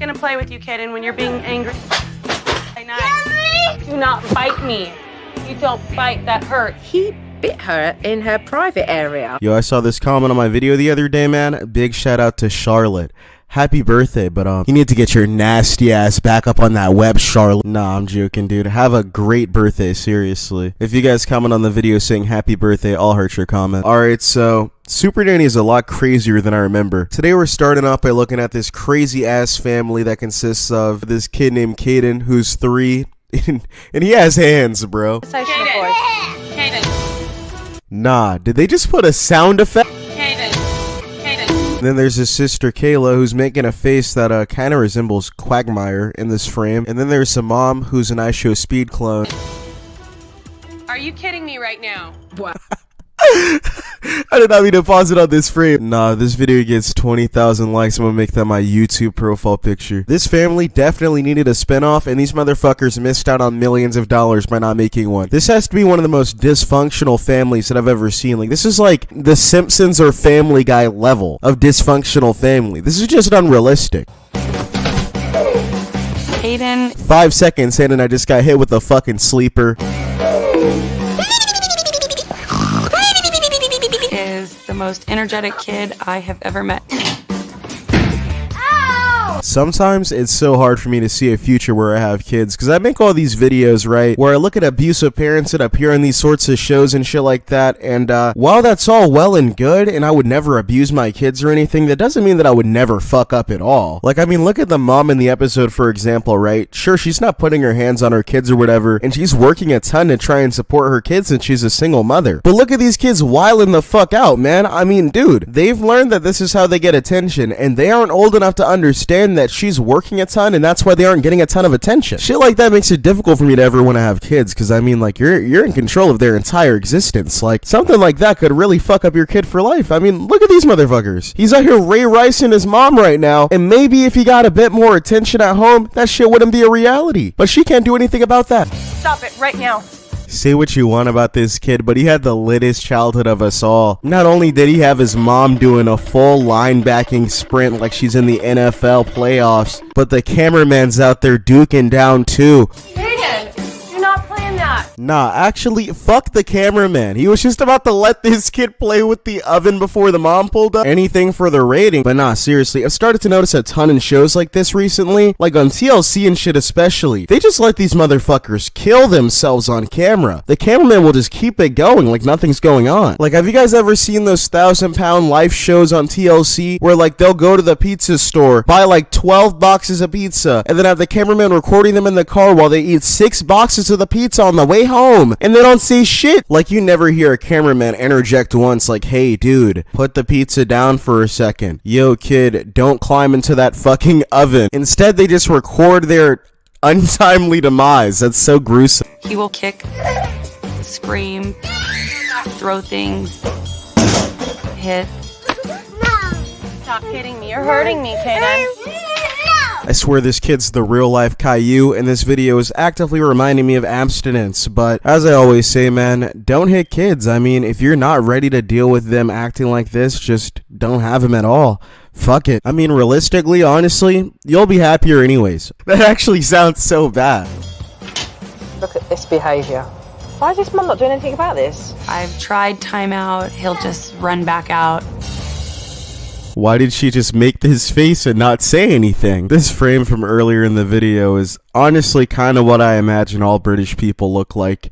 gonna play with you, kid, and when you're being angry, nice. Do not bite me. You don't bite, that hurt. He bit her in her private area. Yo, I saw this comment on my video the other day, man. Big shout out to Charlotte. Happy birthday, but you need to get your nasty ass back up on that web, Charlotte. Nah, I'm joking, dude. Have a great birthday, seriously. If you guys comment on the video saying happy birthday, I'll hurt your comment. Alright, so Super-Nanny is a lot crazier than I remember. Today we're starting off by looking at this crazy ass family that consists of this kid named Caden, who's 3, and he has hands, bro. Caden. Nah, did they just put a sound effect? Then there's his sister Kayla, who's making a face that kind of resembles Quagmire in this frame. And then there's a mom who's an iShow Speed clone. Are you kidding me right now? What? I did not mean to pause it on this frame. Nah, this video gets 20,000 likes. I'm gonna make that my YouTube profile picture. This family definitely needed a spinoff, and these motherfuckers missed out on millions of dollars by not making one. This has to be one of the most dysfunctional families that I've ever seen. Like, this is like The Simpsons or Family Guy level of dysfunctional family. This is just unrealistic. Caden. 5 seconds in and I just got hit with a fucking sleeper. Is the most energetic kid I have ever met. Sometimes it's so hard for me to see a future where I have kids, because I make all these videos, right, where I look at abusive parents that appear on these sorts of shows and shit like that, and while that's all well and good, and I would never abuse my kids or anything, that doesn't mean that I would never fuck up at all. Like, I mean, look at the mom in the episode, for example, right? Sure, she's not putting her hands on her kids or whatever, and she's working a ton to try and support her kids, and she's a single mother. But look at these kids wilding the fuck out, man. I mean, dude, they've learned that this is how they get attention, and they aren't old enough to understand that she's working a ton and that's why they aren't getting a ton of attention. Shit like that makes it difficult for me to ever want to have kids, because I mean, like, you're in control of their entire existence. Like, something like that could really fuck up your kid for life. I mean, look at these motherfuckers. He's out here Ray Ricing his mom right now, and maybe if he got a bit more attention at home, that shit wouldn't be a reality. But she can't do anything about that. Stop it right now. Say what you want about this kid, but he had the littest childhood of us all. Not only did he have his mom doing a full linebacking sprint like she's in the NFL playoffs, but the cameraman's out there duking down too. Caden, you're not playing that. Nah, actually, fuck the cameraman. He was just about to let this kid play with the oven before the mom pulled up. Anything for the rating. But nah, seriously, I've started to notice a ton in shows like this recently. Like on TLC and shit especially. They just let these motherfuckers kill themselves on camera. The cameraman will just keep it going like nothing's going on. Like, have you guys ever seen those 1,000-pound life shows on TLC where, like, they'll go to the pizza store, buy like 12 boxes of pizza, and then have the cameraman recording them in the car while they eat 6 boxes of the pizza on the way home, and they don't say shit? Like, you never hear a cameraman interject once like, hey dude, put the pizza down for a second. Yo kid, don't climb into that fucking oven. Instead, they just record their untimely demise. That's so gruesome. He will kick, scream, throw things, hit. Stop hitting me. You're hurting me, Caden. I swear this kid's the real life Caillou, and this video is actively reminding me of abstinence. But as I always say, man, don't hit kids. I mean, if you're not ready to deal with them acting like this, just don't have them at all. Fuck it. I mean, realistically, honestly, you'll be happier anyways. That actually sounds so bad. Look at this behaviour. Why is this mum not doing anything about this? I've tried timeout. He'll just run back out. Why did she just make this face and not say anything? This frame from earlier in the video is honestly kind of what I imagine all British people look like.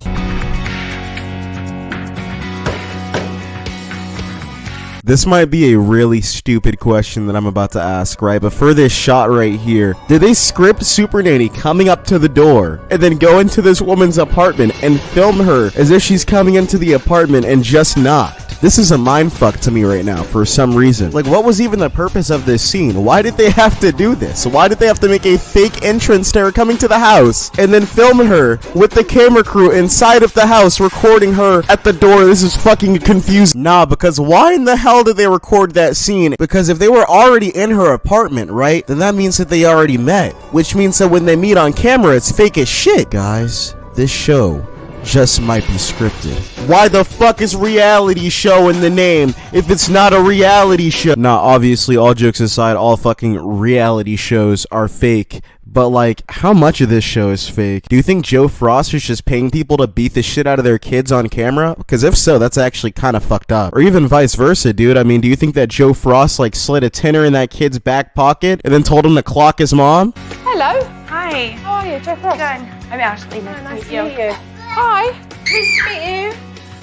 This might be a really stupid question that I'm about to ask, right? But for this shot right here, did they script Super-Nanny coming up to the door and then go into this woman's apartment and film her as if she's coming into the apartment and just knocked? This is a mindfuck to me right now for some reason. Like, what was even the purpose of this scene? Why did they have to do this? Why did they have to make a fake entrance to her coming to the house and then film her with the camera crew inside of the house recording her at the door? This is fucking confusing. Nah, because why in the hell did they record that scene? Because if they were already in her apartment, right, then that means that they already met, which means that when they meet on camera, it's fake as shit. Guys, this show just might be scripted. Why the fuck is reality show in the name if it's not a reality show? Nah, obviously, all jokes aside, all fucking reality shows are fake. But, like, how much of this show is fake? Do you think Joe Frost is just paying people to beat the shit out of their kids on camera? Because if so, that's actually kind of fucked up. Or even vice versa, dude. I mean, do you think that Joe Frost, like, slid a tenner in that kid's back pocket and then told him to clock his mom? Hello. Hi. How are you, Joe Frost? Good. I'm Ashley. Nice to meet you. Hi. Nice to meet you.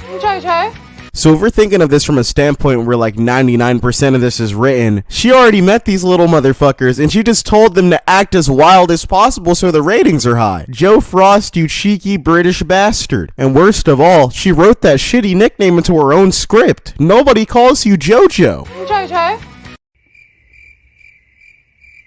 I'm Jojo. So if we're thinking of this from a standpoint where like 99% of this is written, she already met these little motherfuckers and she just told them to act as wild as possible so the ratings are high. Joe Frost, you cheeky British bastard. And worst of all, she wrote that shitty nickname into her own script. Nobody calls you Jojo. I'm Jojo.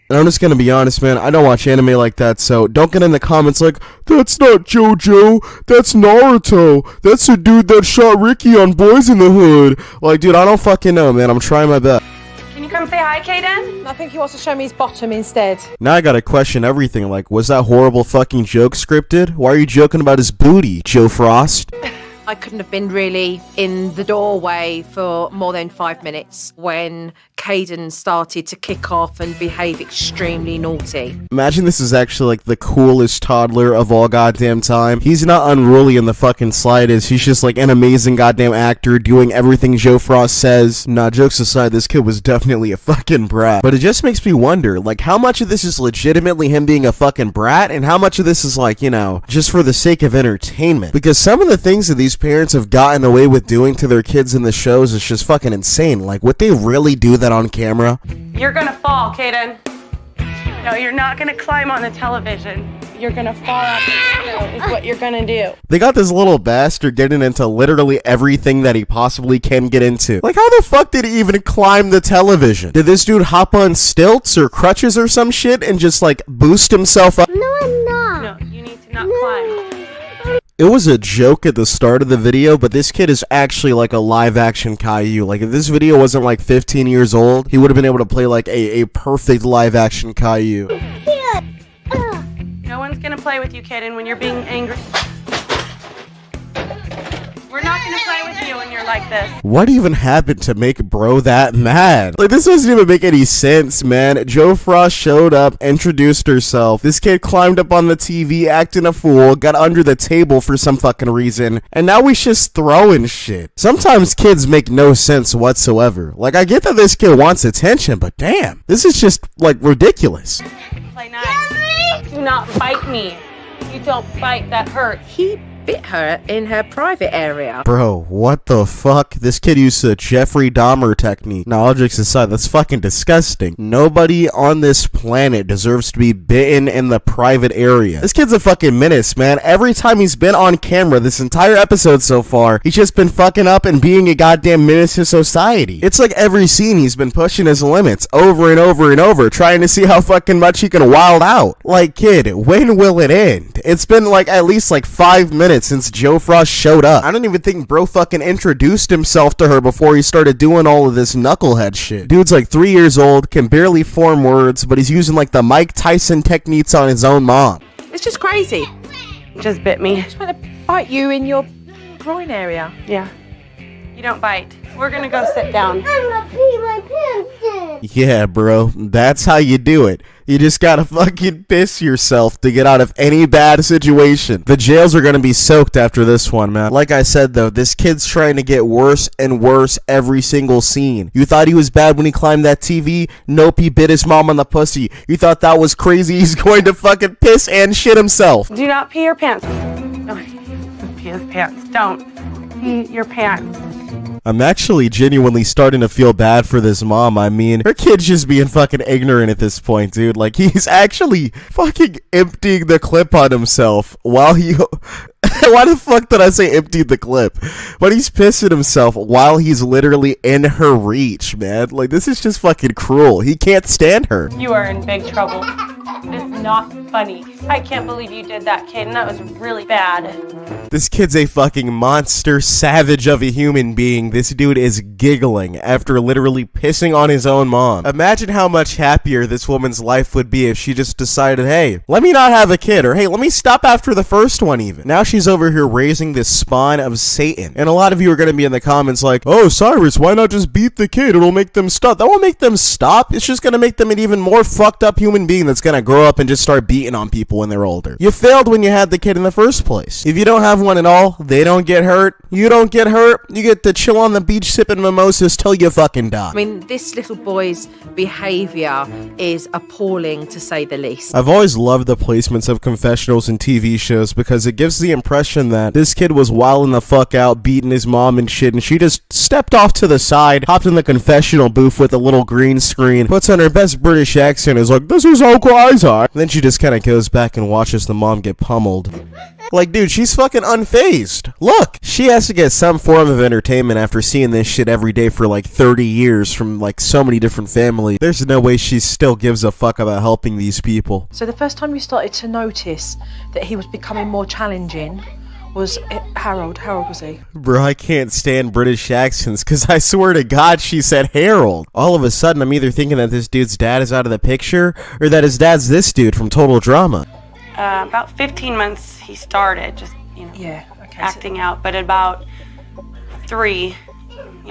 And I'm just gonna be honest, man, I don't watch anime like that, so don't get in the comments like, that's not JoJo, that's Naruto, that's the dude that shot Ricky on Boys in the Hood. Like, dude, I don't fucking know, man, I'm trying my best. Can you come say hi, Kaden? I think he wants to show me his bottom instead. Now I gotta question everything, like, was that horrible fucking joke scripted? Why are you joking about his booty, Joe Frost? I couldn't have been really in the doorway for more than 5 minutes when Caden started to kick off and behave extremely naughty. Imagine this is actually like the coolest toddler of all goddamn time. He's not unruly in the fucking slightest. He's just like an amazing goddamn actor doing everything Joe Frost says. Nah, jokes aside, this kid was definitely a fucking brat. But it just makes me wonder, like, how much of this is legitimately him being a fucking brat and how much of this is like, you know, just for the sake of entertainment? Because some of the things that these parents have gotten away with doing to their kids in the shows is just fucking insane. Like, would they really do that on camera? You're gonna fall, Kaden. No, you're not gonna climb on the television. You're gonna fall out the window is what you're gonna do. They got this little bastard getting into literally everything that he possibly can get into. Like, how the fuck did he even climb the television? Did this dude hop on stilts or crutches or some shit and just, like, boost himself up? No, I'm not. No, you need to not climb. It was a joke at the start of the video, but this kid is actually like a live-action Caillou. Like, if this video wasn't like 15 years old, he would have been able to play like a perfect live-action Caillou. No one's gonna play with you, Kaden, when you're being angry. We're not gonna play with you when you're like this. What even happened to make bro that mad? Like, this doesn't even make any sense, man. Joe Frost showed up, introduced herself. This kid climbed up on the TV, acting a fool, got under the table for some fucking reason, and now he's just throwing shit. Sometimes kids make no sense whatsoever. Like, I get that this kid wants attention, but damn, this is just, like, ridiculous. Play nice. Do not bite me. You don't bite, that hurts. He bit her in her private area. Bro, what the fuck? This kid used a Jeffrey Dahmer technique. Now, all jokes aside, that's fucking disgusting. Nobody on this planet deserves to be bitten in the private area. This kid's a fucking menace, man. Every time he's been on camera this entire episode so far, he's just been fucking up and being a goddamn menace to society. It's like every scene he's been pushing his limits over and over and over, trying to see how fucking much he can wild out. Like, kid, when will it end? It's been like at least like 5 minutes since Joe Frost showed up. I don't even think bro fucking introduced himself to her before he started doing all of this knucklehead shit. Dude's like 3 years old, can barely form words, but he's using like the Mike Tyson techniques on his own mom. It's just crazy. Just bit me. He's trying to bite you in your groin area. Yeah. You don't bite. We're gonna go sit down. I'm gonna pee my pants in. Yeah, bro, that's how you do it. You just gotta fucking piss yourself to get out of any bad situation. The jails are gonna be soaked after this one, man. Like I said, though, this kid's trying to get worse and worse every single scene. You thought he was bad when he climbed that TV? Nope, he bit his mom on the pussy. You thought that was crazy? He's going to fucking piss and shit himself. Do not pee your pants. Oh, pee his pants. Don't pee your pants. I'm actually genuinely starting to feel bad for this mom. I mean, her kid's just being fucking ignorant at this point, dude. Like, he's actually fucking emptying the clip on himself while he... Why the fuck did I say emptied the clip? But he's pissing himself while he's literally in her reach, man. Like, this is just fucking cruel. He can't stand her. You are in big trouble. It's not funny. I can't believe you did that, Caden. That was really bad. This kid's a fucking monster savage of a human being. This dude is giggling after literally pissing on his own mom. Imagine how much happier this woman's life would be if she just decided, hey, let me not have a kid, or hey, let me stop after the first one even. Now she's over here raising this spawn of Satan. And a lot of you are going to be in the comments like, oh, Cyrus, why not just beat the kid? It'll make them stop. That won't make them stop. It's just going to make them an even more fucked up human being that's going to grow up and just start beating on people when they're older. You failed when you had the kid in the first place. If you don't have one at all, they don't get hurt. You don't get hurt. You get to chill on the beach sipping mimosas till you fucking die. I mean, this little boy's behaviour is appalling, to say the least. I've always loved the placements of confessionals in TV shows because it gives the impression that this kid was wilding the fuck out, beating his mom and shit, and she just stepped off to the side, hopped in the confessional booth with a little green screen, puts on her best British accent, is like, this is so crazy. Then she just kind of goes back and watches the mom get pummeled. Like, dude, she's fucking unfazed. Look, she has to get some form of entertainment after seeing this shit every day for like 30 years from like so many different families. There's no way she still gives a fuck about helping these people. So the first time you started to notice that he was becoming more challenging was Harold. Harold, was he? Bro, I can't stand British accents because I swear to God she said Harold. All of a sudden, I'm either thinking that this dude's dad is out of the picture or that his dad's this dude from Total Drama. About 15 months he started just, acting out, but at about 3,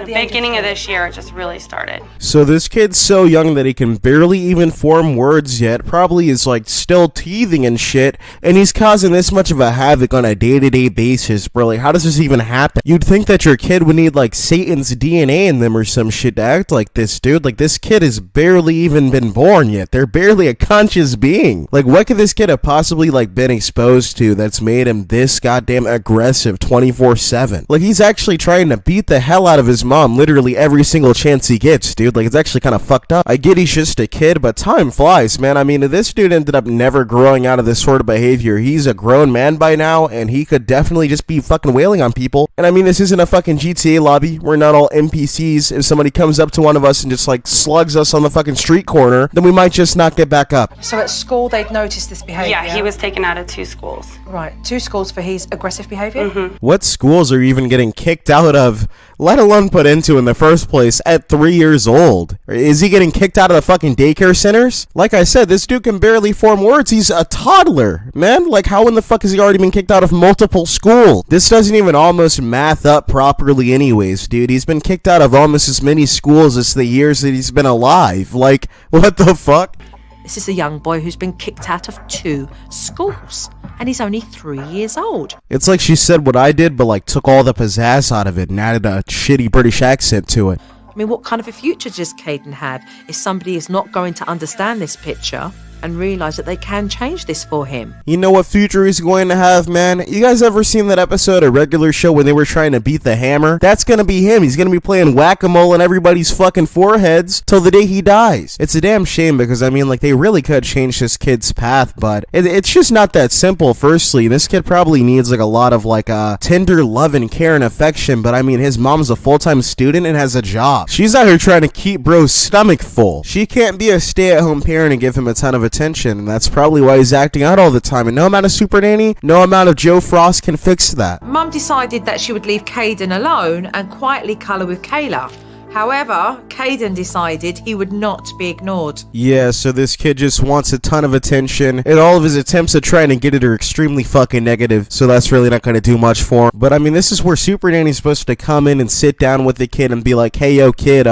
beginning of this year, it just really started. So this kid's so young that he can barely even form words yet, probably is like still teething and shit, and he's causing this much of a havoc on a day-to-day basis, bro. Like, how does this even happen? You'd think that your kid would need like Satan's DNA in them or some shit to act like this, dude. Like, this kid has barely even been born yet. They're barely a conscious being. Like, what could this kid have possibly like been exposed to that's made him this goddamn aggressive 24/7? Like, he's actually trying to beat the hell out of his mom literally every single chance he gets, dude. Like, it's actually kind of fucked up. I get he's just a kid, but time flies, man. I mean, this dude ended up never growing out of this sort of behavior. He's a grown man by now, and he could definitely just be fucking wailing on people. And I mean, this isn't a fucking GTA lobby. We're not all NPCs. If somebody comes up to one of us and just like slugs us on the fucking street corner, then we might just not get back up. So at school they'd noticed this behaviour? Yeah, he was taken out of 2 schools. Right, 2 schools for his aggressive behaviour? Mm-hmm. What schools are you even getting kicked out of, let alone put into in the first place at 3 years old? Is he getting kicked out of the fucking daycare centers? Like I said, this dude can barely form words. He's a toddler, man. Like, how in the fuck has he already been kicked out of multiple schools? This doesn't even almost math up properly anyways, dude. He's been kicked out of almost as many schools as the years that he's been alive. Like, what the fuck? This is a young boy who's been kicked out of 2 schools, and he's only 3 years old. It's like she said what I did, but like took all the pizzazz out of it and added a shitty British accent to it. I mean, what kind of a future does Caden have if somebody is not going to understand this picture and realise that they can change this for him? You know what future he's going to have, man? You guys ever seen that episode of Regular Show when they were trying to beat the hammer? That's gonna be him. He's gonna be playing whack-a-mole on everybody's fucking foreheads till the day he dies. It's a damn shame because, I mean, like, they really could change this kid's path, but it's just not that simple. Firstly, this kid probably needs, like, a lot of, like, tender love and care and affection, but, I mean, his mom's a full-time student and has a job. She's out here trying to keep bro's stomach full. She can't be a stay-at-home parent and give him a ton of attention, and that's probably why he's acting out all the time, and no amount of Super-Nanny, no amount of Joe Frost can fix that. Mum decided that she would leave Caden alone and quietly colour with Kayla. However, Caden decided he would not be ignored. Yeah, so this kid just wants a ton of attention, and all of his attempts at trying to get it are extremely fucking negative, so that's really not going to do much for him. But I mean, this is where Super-Nanny's supposed to come in and sit down with the kid and be like, hey, yo, kid,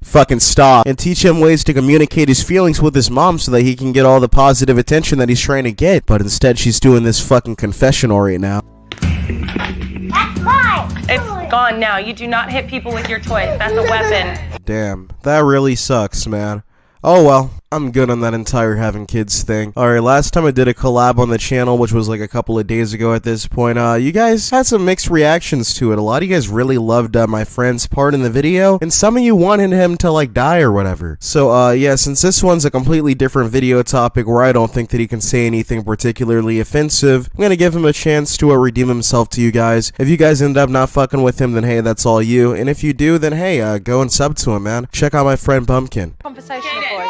fucking stop, and teach him ways to communicate his feelings with his mom so that he can get all the positive attention that he's trying to get. But instead, she's doing this fucking confessional right now. That's mine. It's gone now. You do not hit people with your toys. That's a weapon. Damn, that really sucks, man. Oh well, I'm good on that entire having kids thing. Alright, last time I did a collab on the channel, which was like a couple of days ago at this point, you guys had some mixed reactions to it. A lot of you guys really loved my friend's part in the video, and some of you wanted him to like die or whatever. So yeah, since this one's a completely different video topic where I don't think that he can say anything particularly offensive, I'm gonna give him a chance to redeem himself to you guys. If you guys end up not fucking with him, then hey, that's all you. And if you do, then hey, go and sub to him, man. Check out my friend Pumpkin. Conversational Caden. boy.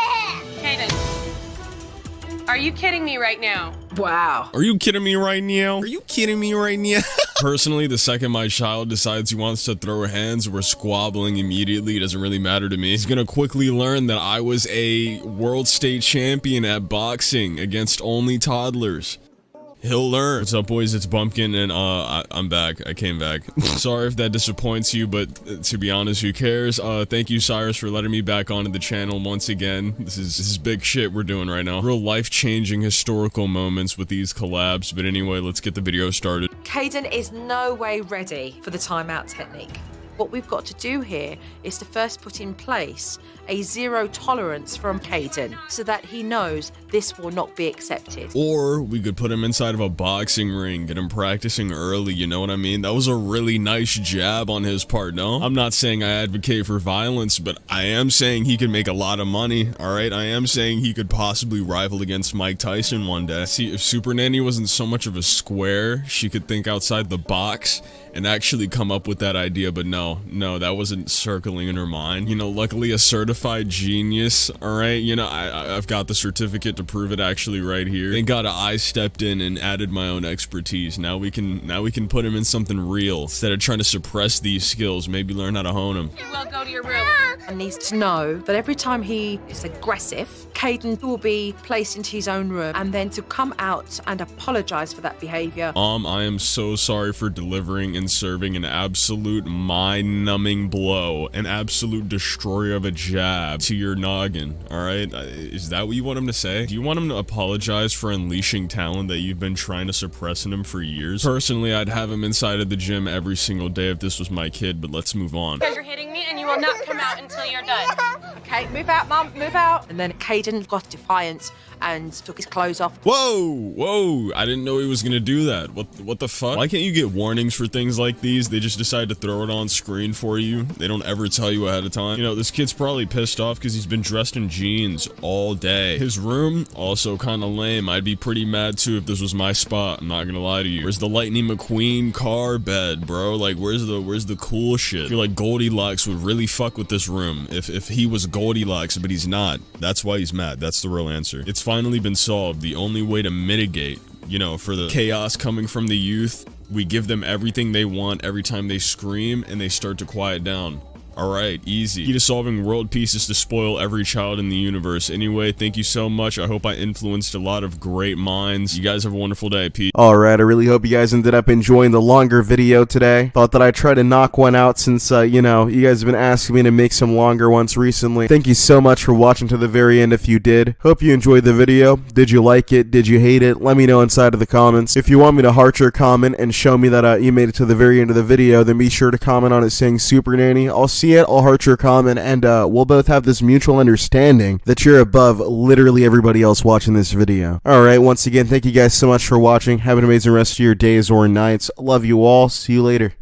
Caden. Are you kidding me right now? Wow. Are you kidding me right now? Are you kidding me right now? Personally, the second my child decides he wants to throw hands, we're squabbling immediately. It doesn't really matter to me. He's gonna quickly learn that I was a world state champion at boxing against only toddlers. He'll learn. What's up, boys? It's Bumpkin, and I'm back. I came back. Sorry if that disappoints you, but to be honest, who cares? Thank you, Cyrus, for letting me back onto the channel once again. This is big shit we're doing right now. Real life-changing historical moments with these collabs. But anyway, let's get the video started. Caden is no way ready for the timeout technique. What we've got to do here is to first put in place a zero tolerance from Caden so that he knows this will not be accepted. Or we could put him inside of a boxing ring, get him practicing early, you know what I mean? That was a really nice jab on his part, no? I'm not saying I advocate for violence, but I am saying he could make a lot of money, alright? I am saying he could possibly rival against Mike Tyson one day. See, if Super-Nanny wasn't so much of a square, she could think outside the box and actually come up with that idea, but no, that wasn't circling in her mind. You know, luckily a certified genius, alright? You know, I've got the certificate to prove it actually right here. Thank God I stepped in and added my own expertise. Now we can put him in something real. Instead of trying to suppress these skills, maybe learn how to hone them. Well, go to your room. And needs to know that every time he is aggressive, Caden will be placed into his own room and then to come out and apologize for that behavior. I am so sorry for delivering and serving an absolute mind-numbing blow, an absolute destroyer of a jab to your noggin, alright? Is that what you want him to say? Do you want him to apologize for unleashing talent that you've been trying to suppress in him for years? Personally, I'd have him inside of the gym every single day if this was my kid, but let's move on. Because you're hitting me and you will not come out until you're done. Okay, move out, Mum, move out. And then Caden got defiant and took his clothes off. Whoa, I didn't know he was gonna do that. What the fuck? Why can't you get warnings for things like these? They just decide to throw it on screen for you. They don't ever tell you ahead of time. You know, this kid's probably pissed off because he's been dressed in jeans all day. His room, also kind of lame. I'd be pretty mad too if this was my spot. I'm not gonna lie to you. Where's the Lightning McQueen car bed, bro? Like, where's the cool shit? I feel like Goldilocks would really fuck with this room if he was Goldilocks, but he's not. That's why he's mad. That's the real answer. It's finally been solved. The only way to mitigate, you know, for the chaos coming from the youth, we give them everything they want every time they scream and they start to quiet down. Alright, easy. Key to solving world peace is to spoil every child in the universe. Anyway, thank you so much. I hope I influenced a lot of great minds. You guys have a wonderful day. Peace. Alright, I really hope you guys ended up enjoying the longer video today. Thought that I'd try to knock one out since, you know, you guys have been asking me to make some longer ones recently. Thank you so much for watching to the very end if you did. Hope you enjoyed the video. Did you like it? Did you hate it? Let me know inside of the comments. If you want me to heart your comment and show me that you made it to the very end of the video, then be sure to comment on it saying Super-Nanny. I'll see it, I'll heart your comment, and we'll both have this mutual understanding that you're above literally everybody else watching this video. Alright, once again, thank you guys so much for watching. Have an amazing rest of your days or nights. Love you all. See you later.